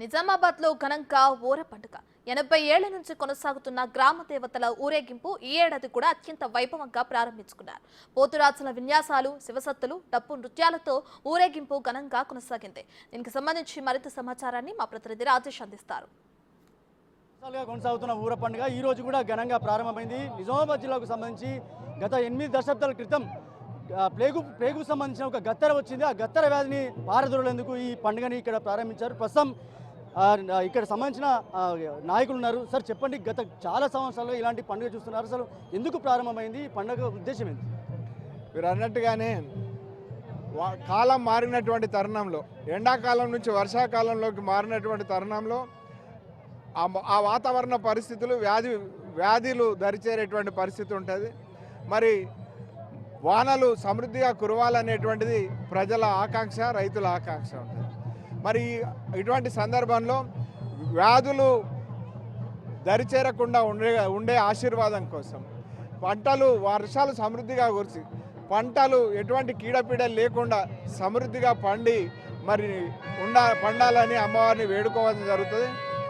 నిజామాబాద్లో ఘనంగా ఊర పండుగ 80 ఏళ్ల నుంచి కొనసాగుతున్న గ్రామ దేవతల ఊరేగింపు ఈ ఏడాది కూడా అత్యంత వైభవంగా ప్రారంభించుకున్నారు. పోతురాజుల విన్యాసాలు, శివసత్తులు, డప్పు నృత్యాలతో ఊరేగింపు ఘనంగా కొనసాగింది. దీనికి సంబంధించి మరింత సమాచారాన్ని మా ప్రతినిధి రాజేష్ అందిస్తారు. కొనసాగుతున్న ఊర పండుగ ఈ రోజు కూడా ఘనంగా ప్రారంభమైంది. నిజామాబాద్ జిల్లాకు సంబంధించి గత 8 దశాబ్దాల క్రితం ప్లేగు సంబంధించిన ఒక గత్తర వచ్చింది. ఆ గత్తర వ్యాధిని పారదోలేందుకు ఈ పండుగని ఇక్కడ ప్రారంభించారు. ప్రస్తుతం ఇక్కడ సంబంధించిన నాయకులు ఉన్నారు. సార్ చెప్పండి, గత చాలా సంవత్సరాలుగా ఇలాంటి పండుగ చూస్తున్నారు. అసలు ఎందుకు ప్రారంభమైంది? ఈ పండుగ ఉద్దేశం ఏంటి? మీరు అన్నట్టుగానే కాలం మారినటువంటి తరుణంలో, ఎండాకాలం నుంచి వర్షాకాలంలోకి మారినటువంటి తరుణంలో ఆ వాతావరణ పరిస్థితులు వ్యాధులు దరిచేరేటువంటి పరిస్థితి ఉంటుంది. మరి వానలు సమృద్ధిగా కురవాలనేటువంటిది ప్రజల ఆకాంక్ష, రైతుల ఆకాంక్ష ఉంటుంది. మరి ఇటువంటి సందర్భంలో వ్యాధులు దరిచేరకుండా ఉండే ఆశీర్వాదం కోసం పంటలు వర్షాలు సమృద్ధిగా కురిసి పంటలు ఎటువంటి కీడపీడలు లేకుండా సమృద్ధిగా పండి మరి పండాలని అమ్మవారిని వేడుకోవడం జరుగుతుంది.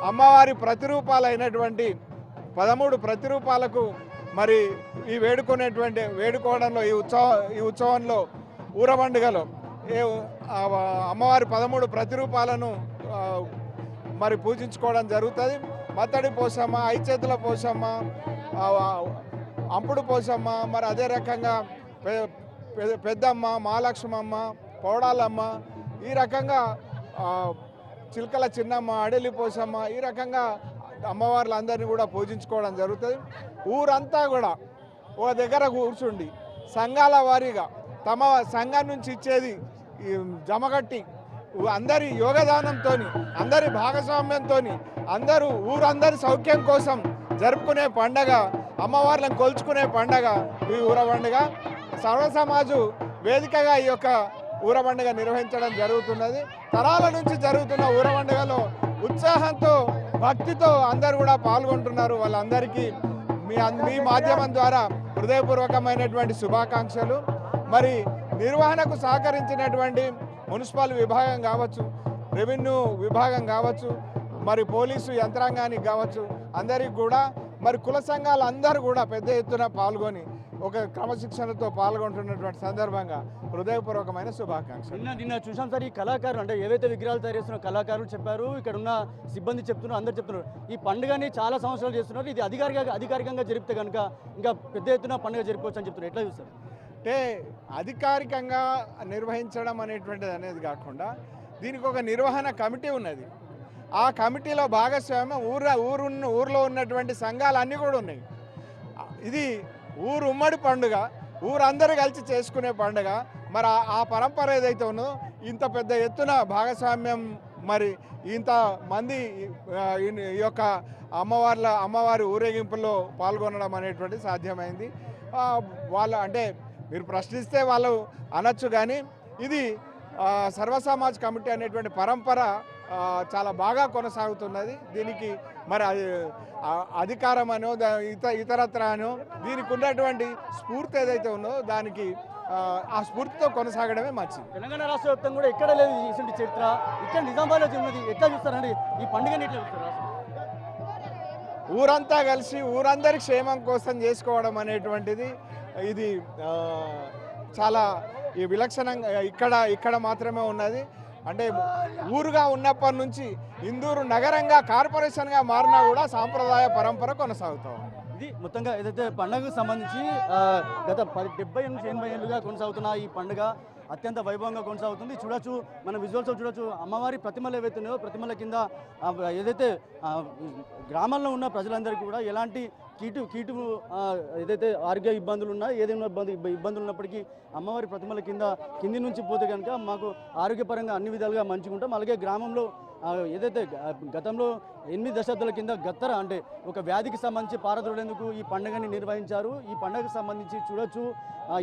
అమ్మవారి ప్రతిరూపాలైనటువంటి 13 ప్రతిరూపాలకు మరి వేడుకోవడంలో ఈ ఉత్సవంలో ఊర పండుగలో అమ్మవారి 13 ప్రతిరూపాలను మరి పూజించుకోవడం జరుగుతుంది. మత్తడి పోసమ్మ, ఐచేతుల పోసమ్మ, అంపుడు పోసమ్మ, మరి అదే రకంగా పెద్దమ్మ, మహాలక్ష్మమ్మ, పౌడాలమ్మ, ఈ రకంగా చిలకల చిన్నమ్మ, అడలి పోసమ్మ, ఈ రకంగా అమ్మవార్లందరినీ కూడా పూజించుకోవడం జరుగుతుంది. ఊరంతా కూడా ఒక దగ్గర కూర్చుండి సంఘాల వారీగా తమ సంఘం నుంచి ఇచ్చేది జమగట్టి అందరి యోగదానంతో, అందరి భాగస్వామ్యంతో, ఊరందరి సౌఖ్యం కోసం జరుపుకునే పండగ, అమ్మవార్లను కొలుచుకునే పండగ ఈ ఊర పండుగ. సర్వసమాజు వేదికగా ఈ యొక్క ఊర పండుగ నిర్వహించడం జరుగుతున్నది. తరాల నుంచి జరుగుతున్న ఊర పండుగలో ఉత్సాహంతో, భక్తితో అందరూ కూడా పాల్గొంటున్నారు. వాళ్ళందరికీ మీ మాధ్యమం ద్వారా హృదయపూర్వకమైనటువంటి శుభాకాంక్షలు. మరి నిర్వహణకు సహకరించినటువంటి మున్సిపల్ విభాగం కావచ్చు, రెవెన్యూ విభాగం కావచ్చు, మరి పోలీసు యంత్రాంగానికి కావచ్చు, అందరికీ కూడా మరి కుల సంఘాలు అందరూ కూడా పెద్ద ఎత్తున పాల్గొని ఒక క్రమశిక్షణతో పాల్గొంటున్నటువంటి సందర్భంగా హృదయపూర్వకమైన శుభాకాంక్షలు. నిన్న చూసాం సార్, ఈ కళాకారులు అంటే ఏవైతే విగ్రహాలు తయారు చేస్తున్న కళాకారులు చెప్పారు, ఇక్కడ ఉన్న సిబ్బంది చెప్తున్నారు, అందరు చెప్తున్నారు ఈ పండుగని చాలా సంవత్సరాలు చేస్తున్నారు. ఇది అధికారికంగా జరిపితే కనుక ఇంకా పెద్ద ఎత్తున పండుగ జరిపోవచ్చు అని చెప్తున్నారు. ఎట్లా చూస్తారు? అంటే అధికారికంగా నిర్వహించడం అనేది కాకుండా దీనికి ఒక నిర్వహణ కమిటీ ఉన్నది. ఆ కమిటీలో భాగస్వామ్యం ఊర్లో ఉన్నటువంటి సంఘాలు అన్నీ కూడా ఉన్నాయి. ఇది ఊరు ఉమ్మడి పండుగ, ఊరందరూ కలిసి చేసుకునే పండుగ. మరి ఆ పరంపర ఏదైతే ఉన్నదో ఇంత పెద్ద ఎత్తున భాగస్వామ్యం, మరి ఇంతమంది ఈ యొక్క అమ్మవారి ఊరేగింపులో పాల్గొనడం అనేటువంటి సాధ్యమైంది. అంటే మీరు ప్రశ్నిస్తే వాళ్ళు అనొచ్చు, కానీ ఇది సర్వసమాజ్ కమిటీ అనేటువంటి పరంపర చాలా బాగా కొనసాగుతున్నది. దీనికి మరి అధికారం అనో ఇతరత్ర అనో దీనికి ఉన్నటువంటి స్ఫూర్తి ఏదైతే ఉన్నదో దానికి ఆ స్ఫూర్తితో కొనసాగడమే మంచిది. తెలంగాణ రాష్ట్ర వ్యాప్తంగా కూడా ఎక్కడ లేదు ఇటువంటి చరిత్ర, ఇక్కడ నిజామాబాద్లో ఉన్నది. ఎట్లా చూస్తారండి ఈ పండుగని? ఎట్లా చూస్తారు? ఊరంతా కలిసి ఊరందరి క్షేమం కోసం చేసుకోవడం అనేటువంటిది ఇది చాలా విలక్షణంగా ఇక్కడ మాత్రమే ఉన్నది. అంటే ఊరుగా ఉన్నప్పటి నుంచి ఇందూరు నగరంగా కార్పొరేషన్గా మారినా కూడా సాంప్రదాయ పరంపర కొనసాగుతాం. ఇది మొత్తంగా ఏదైతే పండుగకు సంబంధించి గత 70 నుంచి 80 ఏళ్ళుగా కొనసాగుతున్న ఈ పండుగ అత్యంత వైభవంగా కొనసాగుతుంది. చూడొచ్చు, మన విజువల్స్ చూడొచ్చు, అమ్మవారి ప్రతిమలు ఏవైతే ఉన్నాయో ప్రతిమల కింద ఏదైతే గ్రామాల్లో ఉన్న ప్రజలందరికీ కూడా ఎలాంటి కీటు ఏదైతే ఆరోగ్య ఇబ్బందులు ఉన్నా, ఏదైనా ఇబ్బందులు ఉన్నప్పటికీ అమ్మవారి ప్రతిమల కింది నుంచి పోతే కనుక మాకు ఆరోగ్యపరంగా అన్ని విధాలుగా మంచిగా ఉంటాం. అలాగే గ్రామంలో ఏదైతే గతంలో 8 దశాబ్దాల కింద గత్తర అంటే ఒక వ్యాధికి సంబంధించి పారదోలేందుకు ఈ పండుగని నిర్వహించారు. ఈ పండుగకు సంబంధించి చూడొచ్చు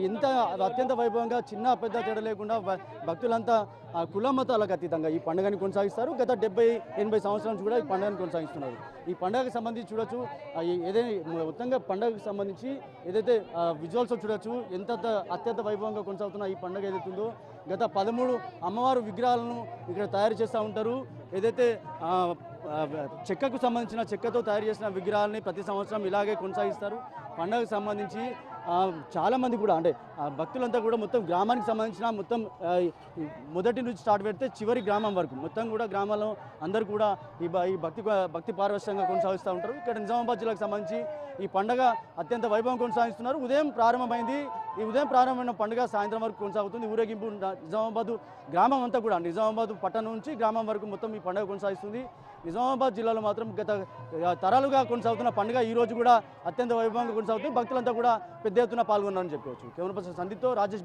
ఎంత అత్యంత వైభవంగా చిన్న పెద్ద తేడా లేకుండా భక్తులంతా కుల మతాలకు అతీతంగా ఈ పండుగని కొనసాగిస్తారు. గత 70-80 సంవత్సరాల నుంచి కూడా ఈ పండుగను కొనసాగిస్తున్నారు. ఈ పండుగకు సంబంధించి చూడొచ్చు, ఏదైనా మొత్తంగా పండుగకు సంబంధించి ఏదైతే విజువల్స్ చూడొచ్చు ఎంత అత్యంత వైభవంగా కొనసాగుతున్న ఈ పండుగ ఏదైతే ఉందో గత 13 అమ్మవారు విగ్రహాలను ఇక్కడ తయారు చేస్తూ ఉంటారు. ఏదైతే చెక్కకు సంబంధించిన చెక్కతో తయారు చేసిన విగ్రహాలని ప్రతి సంవత్సరం ఇలాగే కొనసాగిస్తారు. పండుగకు సంబంధించి చాలామంది కూడా అంటే భక్తులంతా కూడా మొత్తం గ్రామానికి సంబంధించిన మొత్తం మొదటి నుంచి స్టార్ట్ పెడితే చివరి గ్రామం వరకు మొత్తం కూడా గ్రామాల్లో అందరూ కూడా ఈ భక్తి పారవశ్యంగా కొనసాగిస్తూ ఉంటారు. ఇక్కడ నిజామాబాద్ జిల్లాకు సంబంధించి ఈ పండుగ అత్యంత వైభవం కొనసాగిస్తున్నారు. ఉదయం ప్రారంభమైంది. ఈ ఉదయం ప్రారంభమైన పండుగ సాయంత్రం వరకు కొనసాగుతుంది. ఊరేగింపు నిజామాబాద్ గ్రామం అంతా కూడా నిజామాబాద్ పట్టణం నుంచి గ్రామం వరకు మొత్తం ఈ పండుగ కొనసాగిస్తుంది. నిజామాబాద్ జిల్లాలో మాత్రం గత తరాలుగా కొనసాగుతున్న పండుగ ఈ రోజు కూడా అత్యంత వైభవంగా కొనసాగుతుంది. భక్తులంతా కూడా పెద్ద ఎత్తున పాల్గొన్నారని చెప్పుకోవచ్చు. కెమెరా పర్సన్ సందీప్తో రాజేష్.